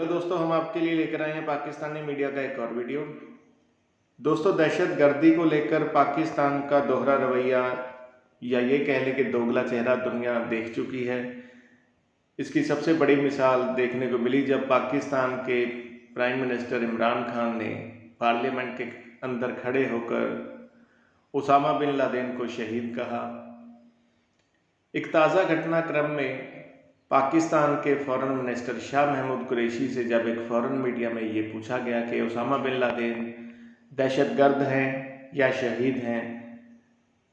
Hello दोस्तों, हम आपके लिए लेकर आए हैं पाकिस्तानी मीडिया का एक और वीडियो। दोस्तों, दहशतगर्दी को लेकर पाकिस्तान का दोहरा रवैया या ये कह लें कि दोगला चेहरा दुनिया देख चुकी है। इसकी सबसे बड़ी मिसाल देखने को मिली जब पाकिस्तान के प्राइम मिनिस्टर इमरान खान ने पार्लियामेंट के अंदर खड़े होकर उसामा बिन लादेन को शहीद कहा। एक ताज़ा घटनाक्रम में पाकिस्तान के फॉरेन मिनिस्टर शाह महमूद कुरैशी से जब एक फॉरेन मीडिया में ये पूछा गया कि उसामा बिन लादेन दहशतगर्द हैं या शहीद हैं,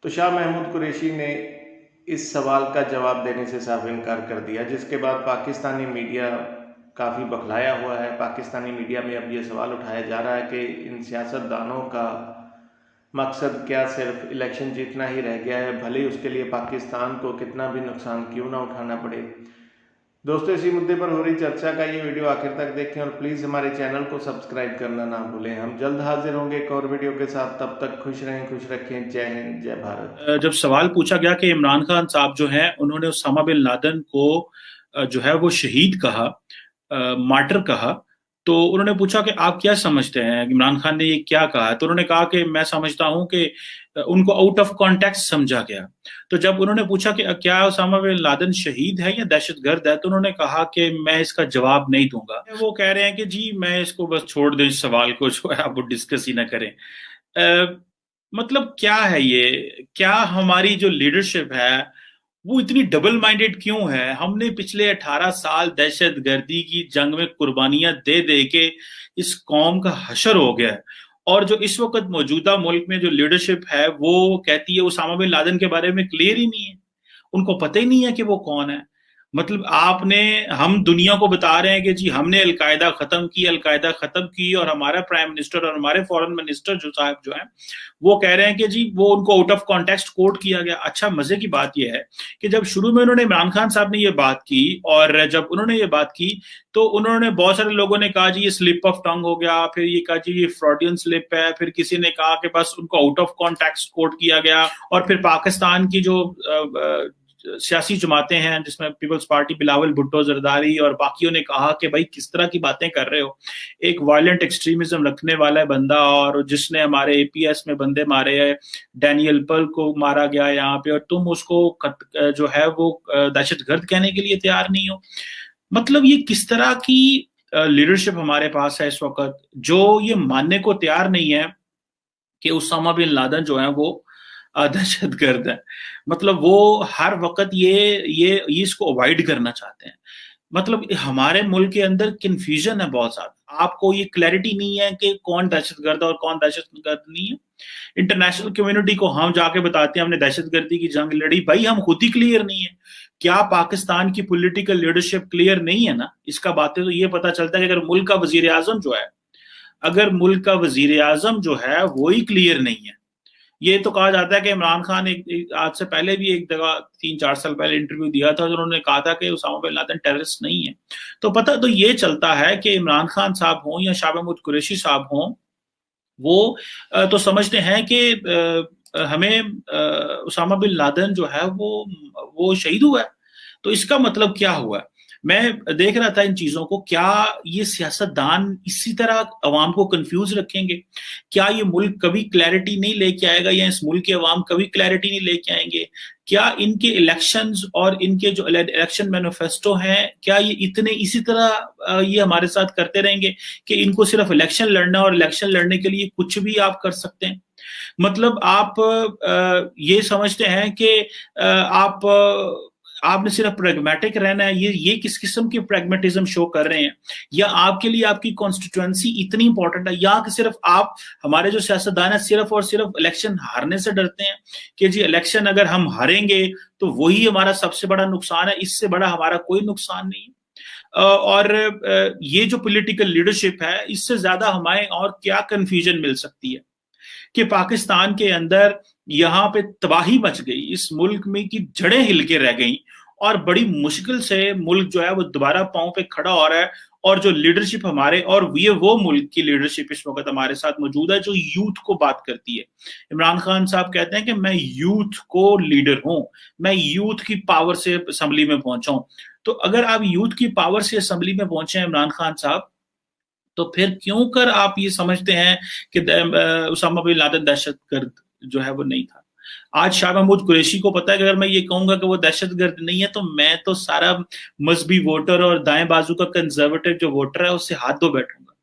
तो शाह महमूद कुरैशी ने इस सवाल का जवाब देने से साफ इनकार कर दिया, जिसके बाद पाकिस्तानी मीडिया काफ़ी बौखलाया हुआ है। पाकिस्तानी मीडिया में अब ये सवाल उठाया जा रहा है कि इन सियासतदानों का मकसद क्या सिर्फ इलेक्शन जीतना ही रह गया है, भले ही उसके लिए पाकिस्तान को कितना भी नुकसान क्यों ना उठाना पड़े। दोस्तों, इसी मुद्दे पर हो रही चर्चा का ये वीडियो आखिर तक देखें और प्लीज़ हमारे चैनल को सब्सक्राइब करना ना भूलें। हम जल्द हाजिर होंगे एक और वीडियो के साथ। तब तक खुश रहें, खुश रखें। जय हिंद, जय भारत। जब सवाल पूछा गया कि इमरान खान साहब जो हैं उन्होंने उसामा बिन लादेन को जो है वो शहीद कहा, मार्टर कहा, तो उन्होंने पूछा कि आप क्या समझते हैं इमरान खान ने ये क्या कहा है। तो उन्होंने कहा कि मैं समझता हूं कि उनको आउट ऑफ कॉन्टेक्स्ट समझा गया। तो जब उन्होंने पूछा कि क्या उसामा बिन लादेन शहीद है या दहशतगर्द है, तो उन्होंने कहा कि मैं इसका जवाब नहीं दूंगा। वो कह रहे हैं कि जी मैं इसको बस छोड़ दें, इस सवाल को जो है आप वो डिस्कस ही ना करें। मतलब क्या है ये, क्या हमारी जो लीडरशिप है वो इतनी डबल माइंडेड क्यों है? हमने पिछले 18 साल दहशतगर्दी की जंग में कुर्बानियां दे दे के इस कौम का हशर हो गया है। और जो इस वक्त मौजूदा मुल्क में जो लीडरशिप है वो कहती है उसामा बिन लादेन के बारे में क्लियर ही नहीं है, उनको पता ही नहीं है कि वो कौन है। मतलब आपने, हम दुनिया को बता रहे हैं कि जी हमने अलकायदा खत्म की, अलकायदा खत्म की, और हमारा प्राइम मिनिस्टर और हमारे फॉरेन मिनिस्टर जो साहब जो हैं वो कह रहे हैं कि जी वो उनको आउट ऑफ कॉन्टेक्स्ट कोट किया गया। अच्छा, मजे की बात यह है कि जब शुरू में उन्होंने, इमरान खान साहब ने ये बात की, और जब उन्होंने ये बात की तो उन्होंने, बहुत सारे लोगों ने कहा जी ये स्लिप ऑफ टंग हो गया, फिर ये कहा जी ये फ्रॉडियन स्लिप है, फिर किसी ने कहा कि बस उनको आउट ऑफ कॉन्टेक्स्ट कोट किया गया। और फिर पाकिस्तान की जो सियासी जमातें हैं जिसमें पीपल्स पार्टी, बिलावल भुट्टो जरदारी और बाकियों ने कहा कि भाई किस तरह की बातें कर रहे हो, एक वायलेंट एक्सट्रीमिज्म रखने वाला बंदा और जिसने हमारे एपीएस में बंदे मारे हैं, डैनियल पर्ल को मारा गया यहाँ पे, और तुम उसको जो है वो दहशतगर्द कहने के लिए तैयार नहीं हो। मतलब ये किस तरह की लीडरशिप हमारे पास है इस वक्त, जो ये मानने को तैयार नहीं है कि उसामा बिन लादेन जो है वो दहशतगर्द है। मतलब वो हर वक्त ये इसको अवॉइड करना चाहते हैं। मतलब हमारे मुल्क के अंदर कंफ्यूजन है बहुत ज्यादा, आपको ये क्लैरिटी नहीं है कि कौन दहशतगर्द और कौन दहशतगर्द नहीं है। इंटरनेशनल कम्युनिटी को हम जाके बताते हैं हमने दहशतगर्दी की जंग लड़ी, भाई हम खुद ही क्लियर नहीं है। क्या पाकिस्तान की पॉलिटिकल लीडरशिप क्लियर नहीं है ना? इसका बातें तो ये पता चलता है कि अगर मुल्क का वजीर आजम जो है, अगर मुल्क का वजीर आजम जो है वो ही क्लियर नहीं है। ये तो कहा जाता है कि इमरान खान आज से पहले भी एक जगह 3-4 साल पहले इंटरव्यू दिया था, तो उन्होंने कहा था कि उसामा बिन लादेन टेररिस्ट नहीं है। तो पता तो ये चलता है कि इमरान खान साहब हों या शाह महमूद कुरैशी साहब हों, वो तो समझते हैं कि हमें उसामा बिन लादेन जो है वो शहीद हुआ है। तो इसका मतलब क्या हुआ? मैं देख रहा था इन चीजों को, क्या ये सियासतदान इसी तरह अवाम को कंफ्यूज रखेंगे? क्या ये मुल्क कभी क्लैरिटी नहीं लेके आएगा, या इस मुल्क के अवाम कभी क्लैरिटी नहीं लेके आएंगे? क्या इनके इलेक्शंस और इनके जो इलेक्शन मैनिफेस्टो हैं, क्या ये इतने इसी तरह ये हमारे साथ करते रहेंगे कि इनको सिर्फ इलेक्शन लड़ना, और इलेक्शन लड़ने के लिए कुछ भी आप कर सकते हैं? मतलब आप ये समझते हैं कि आप आपने सिर्फ प्रेगमेटिक रहना है, ये किस किस्म की प्रेगमेटिज्म शो कर रहे हैं? या आपके लिए आपकी कॉन्स्टिट्यूएंसी इतनी इंपॉर्टेंट है, या कि सिर्फ आप, हमारे जो सियासतदान है, सिर्फ और सिर्फ इलेक्शन हारने से डरते हैं कि जी इलेक्शन अगर हम हारेंगे तो वही हमारा सबसे बड़ा नुकसान है, इससे बड़ा हमारा कोई नुकसान नहीं है। और ये जो पॉलिटिकल लीडरशिप है, इससे ज्यादा हमें और क्या कंफ्यूजन मिल सकती है कि पाकिस्तान के अंदर यहाँ पे तबाही मच गई, इस मुल्क में की जड़ें हिल के रह गई, और बड़ी मुश्किल से मुल्क जो है वो दोबारा पांव पे खड़ा हो रहा है। और जो लीडरशिप हमारे, और ये वो मुल्क की लीडरशिप इस वक्त हमारे साथ मौजूद है जो यूथ को बात करती है। इमरान खान साहब कहते हैं कि मैं यूथ को लीडर हूं, मैं यूथ की पावर से असेंबली में पहुंचा हूं। तो अगर आप यूथ की पावर से असेंबली में पहुंचे हैं इमरान खान साहब, तो फिर क्यों कर आप ये समझते हैं कि उसामा बिन लादेन दहशतगर्द जो है वो नहीं था? आज शाह महमूद कुरैशी को पता है कि अगर मैं ये कहूंगा कि वो दहशतगर्द नहीं है, तो मैं तो सारा मजहबी वोटर और दाएं बाजू का कंजर्वेटिव जो वोटर है उससे हाथ धो बैठूंगा,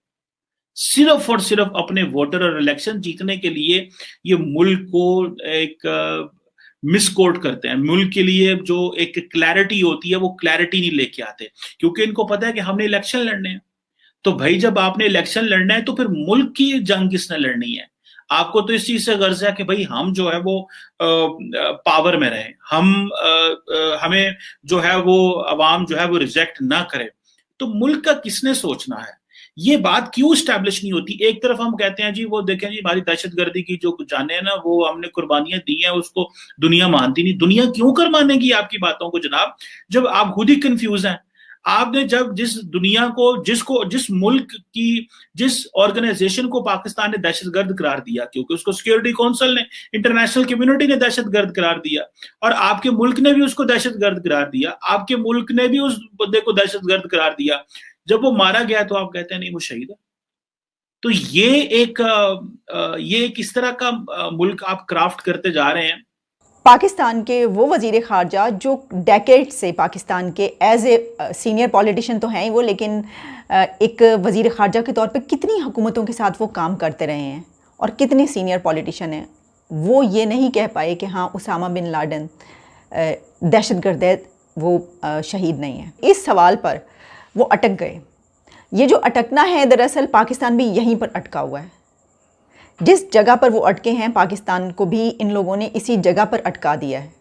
सिर्फ और सिर्फ अपने वोटर और इलेक्शन जीतने के लिए ये मुल्क को एक मिसकोट करते हैं। मुल्क के लिए जो एक क्लैरिटी होती है वो क्लैरिटी नहीं लेके आते, क्योंकि इनको पता है कि हमने इलेक्शन लड़ने हैं। तो भाई जब आपने इलेक्शन लड़ना है तो फिर मुल्क की जंग किसने लड़नी है? आपको तो इस चीज से गर्ज है कि भाई हम जो है वो पावर में रहे, हमें जो है वो अवाम जो है वो रिजेक्ट ना करे। तो मुल्क का किसने सोचना है? ये बात क्यों स्टैब्लिश नहीं होती? एक तरफ हम कहते हैं जी वो देखें जी हमारी दहशतगर्दी की जो जाने हैं ना वो हमने कुर्बानियां दी हैं, उसको दुनिया मानती नहीं। दुनिया क्यों कर मानेगी आपकी बातों को जनाब, जब आप खुद ही कंफ्यूज हैं? आपने जब जिस दुनिया को जिस मुल्क की जिस ऑर्गेनाइजेशन को पाकिस्तान ने दहशतगर्द करार दिया, क्योंकि उसको सिक्योरिटी काउंसिल ने, इंटरनेशनल कम्युनिटी ने दहशतगर्द करार दिया, और आपके मुल्क ने भी उसको दहशतगर्द करार दिया, आपके मुल्क ने भी उस बंदे को दहशतगर्द करार दिया, जब वो मारा गया तो आप कहते हैं नहीं वो शहीद है। तो ये एक इस तरह का मुल्क आप क्राफ्ट करते जा रहे हैं। पाकिस्तान के वो वज़ीर ख़ारजा जो डेकेड से पाकिस्तान के एज ए सीनियर पॉलिटिशियन तो हैं ही वो, लेकिन एक वज़ीर ख़ारजा के तौर पे कितनी हुकूमतों के साथ वो काम करते रहे हैं और कितने सीनियर पॉलिटिशियन हैं, वो ये नहीं कह पाए कि हाँ उसामा बिन लादेन दहशतगर्द है, वो शहीद नहीं है। इस सवाल पर वो अटक गए। ये जो अटकना है दरअसल पाकिस्तान भी यहीं पर अटका हुआ है। जिस जगह पर वो अटके हैं पाकिस्तान को भी इन लोगों ने इसी जगह पर अटका दिया है।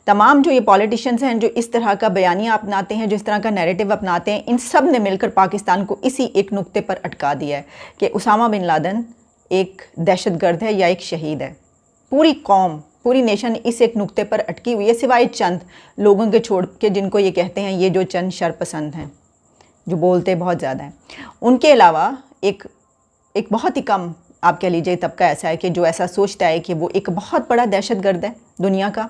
तमाम जो ये पॉलिटिशियंस हैं जो इस तरह का बयानिया अपनाते हैं, जो इस तरह का नैरेटिव अपनाते हैं, इन सब ने मिलकर पाकिस्तान को इसी एक नुक्ते पर अटका दिया है कि उसामा बिन लादेन एक दहशतगर्द है या एक शहीद है। पूरी कौम, पूरी नेशन इस एक नुक्ते पर अटकी हुई है, सिवाय चंद लोगों के छोड़ के, जिनको ये कहते हैं ये जो चंद शरपसंद हैं जो बोलते बहुत ज़्यादा हैं। उनके अलावा एक बहुत ही कम आप कह लीजिए तबका ऐसा है कि जो ऐसा सोचता है कि वो एक बहुत बड़ा दहशतगर्द है दुनिया का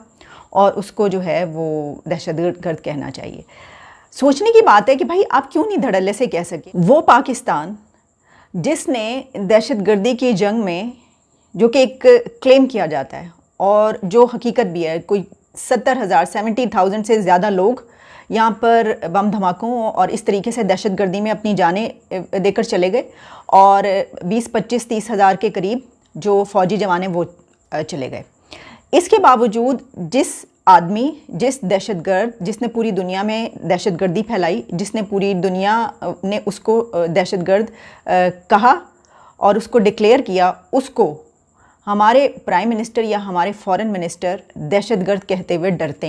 और उसको जो है वो दहशतगर्द कहना चाहिए। सोचने की बात है कि भाई आप क्यों नहीं धड़ल्ले से कह सके वो पाकिस्तान जिसने दहशतगर्दी की जंग में, जो कि एक क्लेम किया जाता है और जो हकीकत भी है, कोई 70,000 से ज़्यादा लोग यहाँ पर बम धमाकों और इस तरीके से दहशतगर्दी में अपनी जानें देकर चले गए और 20-25-30 हज़ार के करीब जो फ़ौजी जवान हैं वो चले गए। इसके बावजूद जिस आदमी, जिस दहशतगर्द जिसने पूरी दुनिया में दहशतगर्दी फैलाई, जिसने पूरी दुनिया ने उसको दहशतगर्द कहा और उसको डिक्लेयर किया, उसको हमारे प्राइम मिनिस्टर या हमारे फॉरेन मिनिस्टर दहशतगर्द कहते हुए डरते हैं।